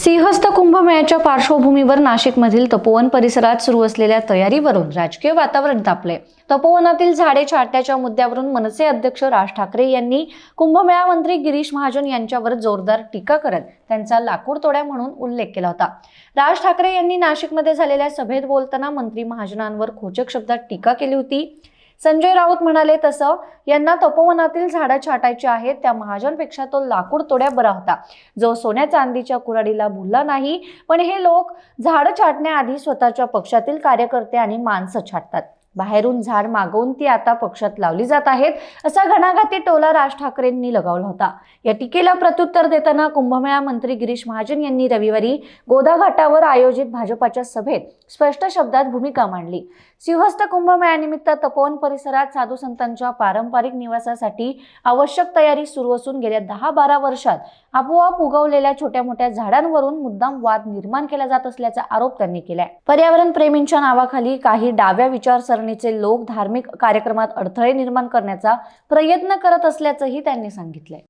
सिंहस्थ कुंभमेळ्याच्या पार्श्वभूमीवर नाशिकमधील तपोवन परिसरात सुरू असलेल्या तयारीवरून राजकीय वातावरण तापले। तपोवनातील झाडे छाटण्याच्या मुद्द्यावरून मनसे अध्यक्ष राज ठाकरे यांनी कुंभमेळा मंत्री गिरीश महाजन यांच्यावर जोरदार टीका करत त्यांचा लाकूड तोड्या म्हणून उल्लेख केला होता। राज ठाकरे यांनी नाशिकमध्ये झालेल्या सभेत बोलताना मंत्री महाजनांवर खोचक शब्दात टीका केली होती। संजय राऊत म्हणाले, तसं यांना तपोवनातील झाडं छाटायची आहेत, त्या महाजनपेक्षा तो लाकूड तोड्या बरा होता, जो सोन्या चांदीच्या कुऱ्हाडीला भुलला नाही। पण हे लोक झाडं छाटण्याआधी स्वतःच्या पक्षातील कार्यकर्ते आणि माणसं छाटतात, बाहेरून झाड मागवून ती आता पक्षात लावली जात आहेत, असा घणाघाती टोला राज ठाकरेंनी लगावला होता। या टीकेला प्रत्युत्तर देताना कुंभमेळा मंत्री गिरीश महाजन यांनी रविवारी गोदा घाटावर आयोजित भाजपाच्या सभेत स्पष्ट शब्दात भूमिका मांडली। सिंहस्थ कुंभमेळ्यानिमित्त तपोवन परिसरात साधू संतांच्या पारंपरिक निवासासाठी आवश्यक तयारी सुरू असून गेल्या 10-12 वर्षात आपोआप उगवलेल्या छोट्या मोठ्या झाडांवरून मुद्दाम वाद निर्माण केला जात असल्याचा आरोप त्यांनी केलाय। पर्यावरण प्रेमींच्या नावाखाली काही डाव्या विचारसरणीचे लोक धार्मिक कार्यक्रमात अडथळे निर्माण करण्याचा प्रयत्न करत असल्याचंही त्यांनी सांगितलंय।